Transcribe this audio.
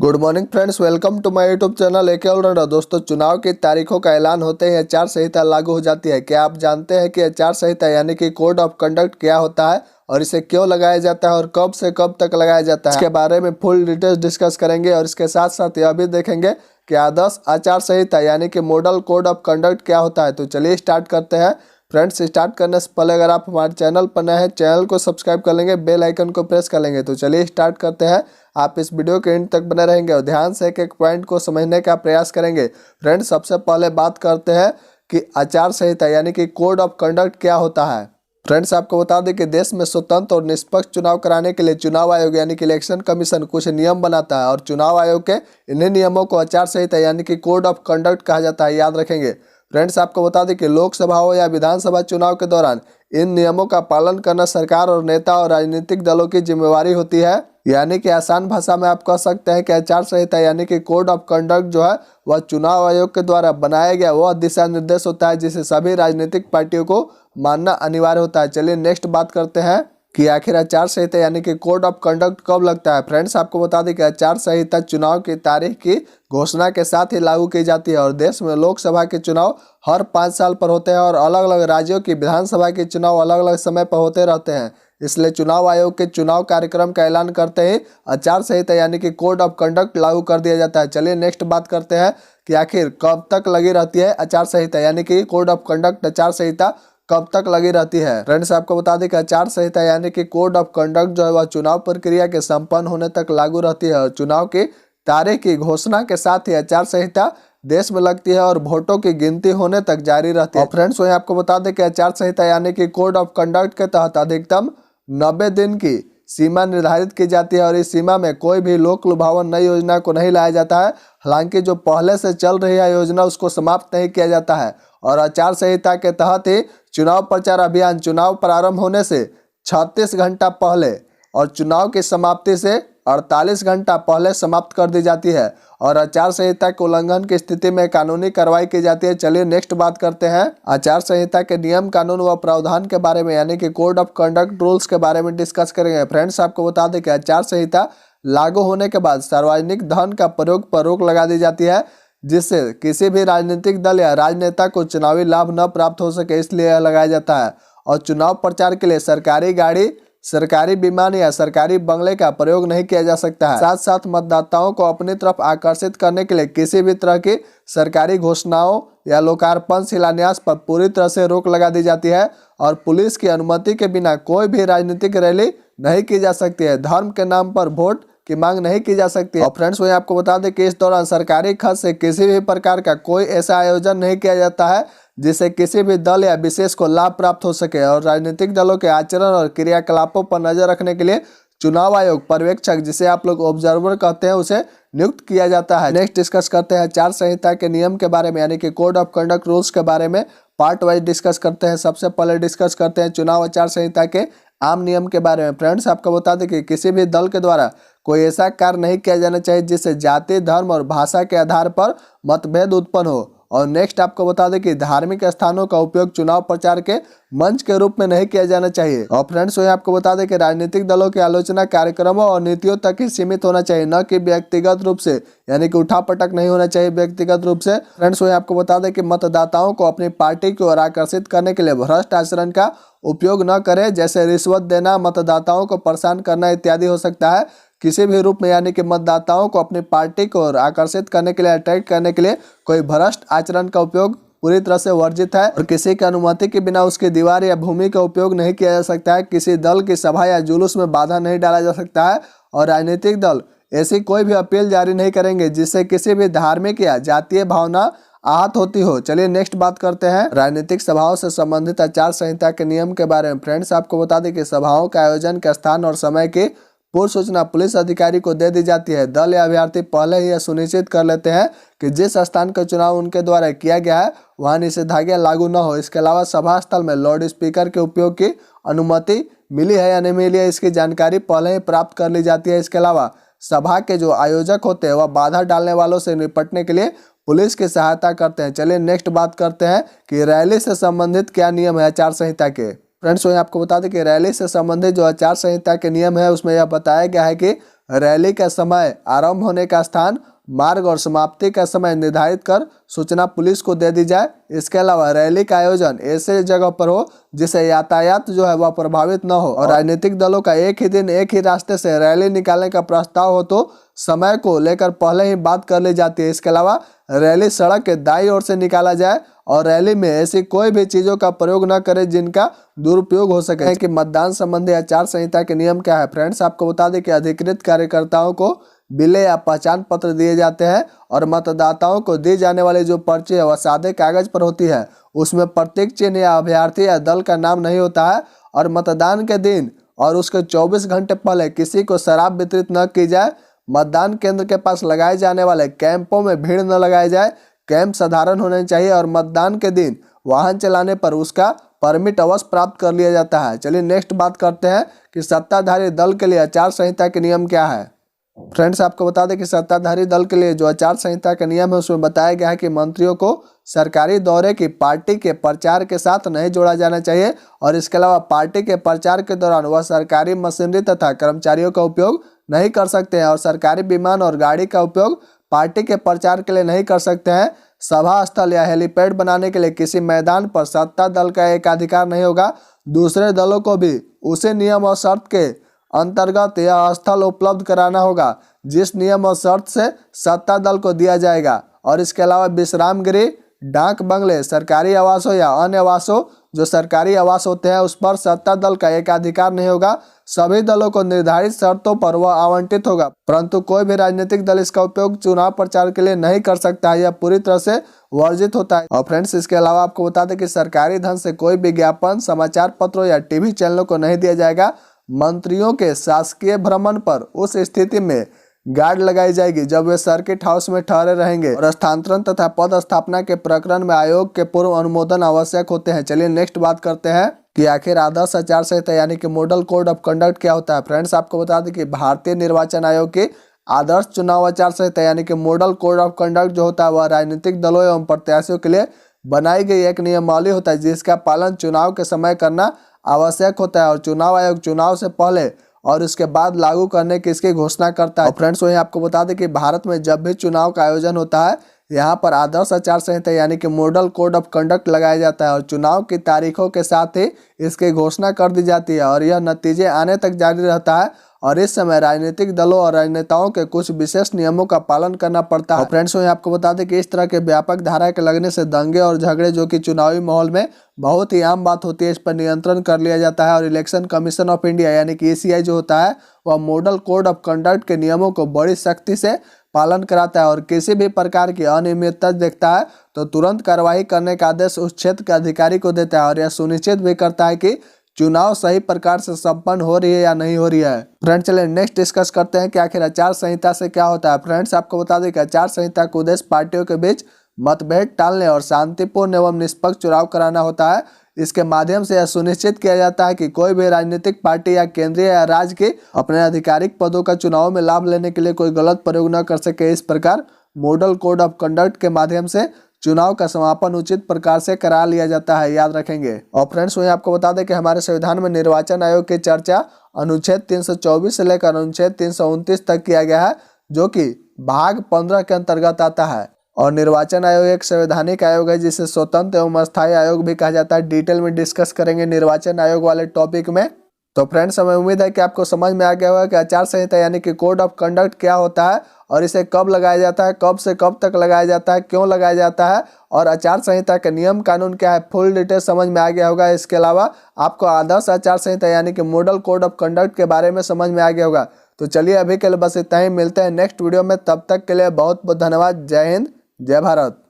Good morning friends, welcome to my YouTube channel AK allrounder. दोस्तों, चुनाव की तारीखों का ऐलान होते ही आचार संहिता लागू हो जाती है। क्या आप जानते हैं कि आचार संहिता यानी कि कोड ऑफ कंडक्ट क्या होता है और इसे क्यों लगाया जाता है और कब से कब तक लगाया जाता है? इसके बारे में फुल डिटेल्स डिस्कस करेंगे और इसके साथ साथ यह भी देखेंगे कि आदर्श आचार संहिता यानी कि मॉडल कोड ऑफ कंडक्ट क्या होता है। तो चलिए स्टार्ट करते हैं। फ्रेंड्स, स्टार्ट करने से पहले अगर आप हमारे चैनल पर नए हैं, चैनल को सब्सक्राइब कर लेंगे, बेल आइकन को प्रेस कर लेंगे। तो चलिए स्टार्ट करते हैं। आप इस वीडियो के एंड तक बने रहेंगे और ध्यान से एक एक पॉइंट को समझने का प्रयास करेंगे। फ्रेंड्स, सबसे पहले बात करते हैं कि आचार संहिता यानी कि कोड ऑफ कंडक्ट क्या होता है। फ्रेंड्स, आपको बता दें कि देश में स्वतंत्र और निष्पक्ष चुनाव कराने के लिए चुनाव आयोग यानी कि इलेक्शन कमीशन कुछ नियम बनाता है और चुनाव आयोग के इन्हीं नियमों को आचार संहिता यानी कि कोड ऑफ कंडक्ट कहा जाता है। याद रखेंगे। फ्रेंड्स, आपको बता दें कि लोकसभा हो या विधानसभा चुनाव के दौरान इन नियमों का पालन करना सरकार और नेता और राजनीतिक दलों की जिम्मेवारी होती है। यानी कि आसान भाषा में आप कह सकते हैं कि आचार संहिता यानी कि कोड ऑफ कंडक्ट जो है वह चुनाव आयोग के द्वारा बनाया गया वह दिशा निर्देश होता है जिसे सभी राजनीतिक पार्टियों को मानना अनिवार्य होता है। चलिए नेक्स्ट बात करते हैं कि आखिर आचार संहिता यानी कि कोड ऑफ कंडक्ट कब लगता है। फ्रेंड्स, आपको बता दें कि आचार संहिता चुनाव की तारीख की घोषणा के साथ ही लागू की जाती है और देश में लोकसभा के चुनाव हर 5 साल पर होते हैं और अलग अलग राज्यों की विधानसभा के चुनाव अलग अलग समय पर होते रहते हैं। इसलिए चुनाव आयोग के चुनाव कार्यक्रम का ऐलान करते ही आचार संहिता यानी कि कोड ऑफ कंडक्ट लागू कर दिया जाता है। चलिए नेक्स्ट बात करते हैं कि आखिर कब तक लगी रहती है आचार संहिता यानी कि कोड ऑफ कंडक्ट आचार संहिता कब तक लगी रहती है। फ्रेंड्स, आपको बता दें कि आचार संहिता यानी कि कोड ऑफ कंडक्ट जो है वह चुनाव प्रक्रिया के संपन्न होने तक लागू रहती है और चुनाव की तारीख की घोषणा के साथ ही आचार संहिता देश में लगती है और वोटों की गिनती होने तक जारी रहती है। फ्रेंड्स, वही आपको बता दें कि आचार संहिता यानी कि कोड ऑफ कंडक्ट के तहत अधिकतम 90 दिन की सीमा निर्धारित की जाती है और इस सीमा में कोई भी लोक लुभावन नई योजना को नहीं लाया जाता है। हालांकि जो पहले से चल रही है योजना उसको समाप्त नहीं किया जाता है और आचार संहिता के तहत ही चुनाव प्रचार अभियान चुनाव प्रारंभ होने से 36 घंटा पहले और चुनाव की समाप्ति से 48 घंटा पहले समाप्त कर दी जाती है और आचार संहिता के उल्लंघन की स्थिति में कानूनी कार्रवाई की जाती है। चलिए नेक्स्ट बात करते हैं आचार संहिता के नियम कानून व प्रावधान के बारे में यानी कि कोड ऑफ कंडक्ट रूल्स के बारे में डिस्कस करेंगे। फ्रेंड्स, आपको बता दें कि आचार संहिता लागू होने के बाद सार्वजनिक धन का प्रयोग पर रोक लगा दी जाती है जिससे किसी भी राजनीतिक दल या राजनेता को चुनावी लाभ न प्राप्त हो सके, इसलिए यह लगाया जाता है। और चुनाव प्रचार के लिए सरकारी गाड़ी, सरकारी विमान या सरकारी बंगले का प्रयोग नहीं किया जा सकता है। साथ साथ मतदाताओं को अपनी तरफ आकर्षित करने के लिए किसी भी तरह की सरकारी घोषणाओं या लोकार्पण शिलान्यास पर पूरी तरह से रोक लगा दी जाती है और पुलिस की अनुमति के बिना कोई भी राजनीतिक रैली नहीं की जा सकती है। धर्म के नाम पर वोट की मांग नहीं की जा सकती है। और फ्रेंड्स, वही आपको बता दें कि इस दौरान सरकारी खर्च से किसी भी प्रकार का कोई ऐसा आयोजन नहीं किया जाता है जिससे किसी भी दल या विशेष को लाभ प्राप्त हो सके और राजनीतिक दलों के आचरण और क्रियाकलापों पर नजर रखने के लिए चुनाव आयोग पर्यवेक्षक, जिसे आप लोग ऑब्जर्वर कहते हैं, उसे नियुक्त किया जाता है। नेक्स्ट डिस्कस करते हैं आचार संहिता के नियम के बारे में यानी कि कोड ऑफ कंडक्ट रूल्स के बारे में पार्ट वाइज डिस्कस करते हैं। सबसे पहले डिस्कस करते हैं चुनाव आचार संहिता के आम नियम के बारे में। फ्रेंड्स, आपको बता दें कि किसी भी दल के द्वारा कोई ऐसा कार्य नहीं किया जाना चाहिए जिससे जाति, धर्म और भाषा के आधार पर मतभेद उत्पन्न हो। और नेक्स्ट आपको बता दें कि धार्मिक स्थानों का उपयोग चुनाव प्रचार के मंच के रूप में नहीं किया जाना चाहिए। और फ्रेंड्स, वही आपको बता दें कि राजनीतिक दलों की आलोचना कार्यक्रमों और नीतियों तक ही सीमित होना चाहिए, न कि व्यक्तिगत रूप से, यानी कि उठापटक नहीं होना चाहिए व्यक्तिगत रूप से। फ्रेंड्स, वही आपको बता दें कि मतदाताओं को अपनी पार्टी की ओर आकर्षित करने के लिए भ्रष्ट आचरण का उपयोग न करें, जैसे रिश्वत देना, मतदाताओं को परेशान करना इत्यादि हो सकता है। किसी भी रूप में यानी कि मतदाताओं को अपनी पार्टी को आकर्षित करने के लिए, अट्रैक्ट करने के लिए कोई भ्रष्ट आचरण का उपयोग पूरी तरह से वर्जित है और किसी की अनुमति के बिना उसकी दीवार या भूमि का उपयोग नहीं किया जा सकता है। किसी दल की सभा या जुलूस में बाधा नहीं डाला जा सकता है और राजनीतिक दल ऐसी कोई भी अपील जारी नहीं करेंगे जिससे किसी भी धार्मिक या जातीय भावना आहत होती हो। चलिए नेक्स्ट बात करते हैं राजनीतिक सभाओं से संबंधित आचार संहिता के नियम के बारे में। फ्रेंड्स, आपको बता दें कि सभाओं के आयोजन के स्थान और समय की पूर्व सूचना पुलिस अधिकारी को दे दी जाती है। दल या अभ्यर्थी पहले ही यह सुनिश्चित कर लेते हैं कि जिस स्थान का चुनाव उनके द्वारा किया गया है वहां निषेधाज्ञा लागू न हो। इसके अलावा सभा स्थल में लाउड स्पीकर के उपयोग की अनुमति मिली है या नहीं मिली है, इसकी जानकारी पहले ही प्राप्त कर ली जाती है। इसके अलावा सभा के जो आयोजक होते हैं वह बाधा डालने वालों से निपटने के लिए पुलिस की सहायता करते हैं। चलिए नेक्स्ट बात करते हैं कि रैली से संबंधित क्या नियम है आचार संहिता के। फ्रेंड्स, वही आपको बता दें कि रैली से संबंधित जो आचार संहिता के नियम है उसमें यह बताया गया है कि रैली का समय, आरंभ होने का स्थान, मार्ग और समाप्ति का समय निर्धारित कर सूचना पुलिस को दे दी जाए। इसके अलावा रैली का आयोजन ऐसे जगह पर हो जिससे यातायात जो है वह प्रभावित न हो और राजनीतिक दलों का एक ही दिन एक ही रास्ते से रैली निकालने का प्रस्ताव हो तो समय को लेकर पहले ही बात कर ली जाती है। इसके अलावा रैली सड़क के दाईं ओर से निकाला जाए और रैली में ऐसी कोई भी चीजों का प्रयोग न करें जिनका दुरुपयोग हो सके। कि मतदान संबंधी आचार संहिता के नियम क्या है। फ्रेंड्स, आपको बता दें कि अधिकृत कार्यकर्ताओं को बिले या पहचान पत्र दिए जाते हैं और मतदाताओं को दी जाने वाली जो पर्ची है वह सादे कागज पर होती है। उसमें प्रतीक चिन्ह या अभ्यर्थी या दल का नाम नहीं होता है और मतदान के दिन और उसके 24 घंटे पहले किसी को शराब वितरित न की जाए। मतदान केंद्र के पास लगाए जाने वाले कैंपों में भीड़ न लगाई जाए। कैंप साधारण होने चाहिए और मतदान के दिन वाहन चलाने पर उसका परमिट अवश्य प्राप्त कर लिया जाता है। चलिए नेक्स्ट बात करते हैं कि सत्ताधारी दल के लिए आचार संहिता के नियम क्या है। फ्रेंड्स, आपको बता दें कि सत्ताधारी दल के लिए जो आचार संहिता का नियम है उसमें बताया गया है कि मंत्रियों को सरकारी दौरे की पार्टी के प्रचार के साथ नहीं जोड़ा जाना चाहिए और इसके अलावा पार्टी के प्रचार के दौरान वह सरकारी मशीनरी तथा कर्मचारियों का उपयोग नहीं कर सकते हैं और सरकारी विमान और गाड़ी का उपयोग पार्टी के प्रचार के लिए नहीं कर सकते हैं। सभा स्थल या हेलीपैड बनाने के लिए किसी मैदान पर सत्ता दल का एक अधिकार नहीं होगा। दूसरे दलों को भी उसी नियम और शर्त के अंतर्गत यह स्थल उपलब्ध कराना होगा जिस नियम और शर्त से सत्ता दल को दिया जाएगा और इसके अलावा विश्राम गृह, डाक बंगले, सरकारी आवासों या अन्य आवासों जो सरकारी आवास होते हैं उस पर सत्ता दल का एक अधिकार नहीं होगा। सभी दलों को निर्धारित शर्तों पर वह आवंटित होगा, परंतु कोई भी राजनीतिक दल इसका उपयोग चुनाव प्रचार के लिए नहीं कर सकता है। यह पूरी तरह से वर्जित होता है। और फ्रेंड्स, इसके अलावा आपको बता दें कि सरकारी धन से कोई विज्ञापन समाचार पत्रों या टीवी चैनलों को नहीं दिया जाएगा। मंत्रियों के शासकीय भ्रमण पर उस स्थिति में गार्ड लगाई जाएगी जब वे सर्किट हाउस में ठहरे रहेंगे और स्थानांतरण तथा पद स्थापना के प्रकरण में आयोग के पूर्व अनुमोदन आवश्यक होते हैं। चलिए नेक्स्ट बात करते हैं कि आखिर आदर्श आचार संहिता यानी कि मॉडल कोड ऑफ कंडक्ट क्या होता है। फ्रेंड्स, आपको बता दें कि भारतीय निर्वाचन आयोग की आदर्श चुनाव आचार संहिता यानी कि मॉडल कोड ऑफ कंडक्ट जो होता है वह राजनीतिक दलों एवं प्रत्याशियों के लिए बनाई गई एक नियमावली होता है जिसका पालन चुनाव के समय करना आवश्यक होता है और चुनाव आयोग चुनाव से पहले और इसके बाद लागू करने की इसकी घोषणा करता है। फ्रेंड्स, वहीं आपको बता दें कि भारत में जब भी चुनाव का आयोजन होता है यहाँ पर आदर्श आचार संहिता यानी कि मॉडल कोड ऑफ कंडक्ट लगाया जाता है और चुनाव की तारीखों के साथ ही इसकी घोषणा कर दी जाती है और यह नतीजे आने तक जारी रहता है और इस समय राजनीतिक दलों और राजनेताओं के कुछ विशेष नियमों का पालन करना पड़ता है। फ्रेंड्स, वहीं आपको बता दें कि इस तरह के व्यापक धारा के लगने से दंगे और झगड़े जो कि चुनावी माहौल में बहुत ही आम बात होती है इस पर नियंत्रण कर लिया जाता है और इलेक्शन कमीशन ऑफ इंडिया यानी कि ECI जो होता है वह मॉडल कोड ऑफ कंडक्ट के नियमों को बड़ी सख्ती से पालन कराता है और किसी भी प्रकार की अनियमितता देखता है तो तुरंत कार्रवाई करने का आदेश उस क्षेत्र के अधिकारी को देता है और यह सुनिश्चित भी करता है कि चुनाव सही प्रकार से संपन्न हो रही है या नहीं हो रही है। फ्रेंड्स, चलिए नेक्स्ट डिस्कस करते हैं कि आखिर आचार संहिता से क्या होता है। फ्रेंड्स, आपको बता दें कि आचार संहिता का उद्देश्य पार्टियों के बीच मतभेद टालने और शांतिपूर्ण एवं निष्पक्ष चुनाव कराना होता है। इसके माध्यम से यह सुनिश्चित किया जाता है कि कोई भी राजनीतिक पार्टी या केंद्रीय या राज्य के अपने आधिकारिक पदों का चुनाव में लाभ लेने के लिए कोई गलत प्रयोग न कर सके। इस प्रकार मॉडल कोड ऑफ कंडक्ट के माध्यम से चुनाव का समापन उचित प्रकार से करा लिया जाता है, याद रखेंगे। और फ्रेंड्स, वहीं आपको बता दें कि हमारे संविधान में निर्वाचन आयोग की चर्चा अनुच्छेद 324 से लेकर अनुच्छेद 329 तक किया गया है जो कि भाग 15 के अंतर्गत आता है और निर्वाचन आयोग एक संवैधानिक आयोग है जिसे स्वतंत्र एवं अस्थायी आयोग भी कहा जाता है। डिटेल में डिस्कस करेंगे निर्वाचन आयोग वाले टॉपिक में। तो फ्रेंड्स, हमें उम्मीद है कि आपको समझ में आ गया होगा कि आचार संहिता यानी कि कोड ऑफ कंडक्ट क्या होता है और इसे कब लगाया जाता है, कब से कब तक लगाया जाता है, क्यों लगाया जाता है और आचार संहिता के नियम कानून क्या है, फुल डिटेल समझ में आ गया होगा। इसके अलावा आपको आदर्श आचार संहिता यानी कि मॉडल कोड ऑफ कंडक्ट के बारे में समझ में आ गया होगा। तो चलिए अभी के लिए बस इतना ही, मिलते हैं नेक्स्ट वीडियो में। तब तक के लिए बहुत बहुत धन्यवाद। जय हिंद, जय भारत।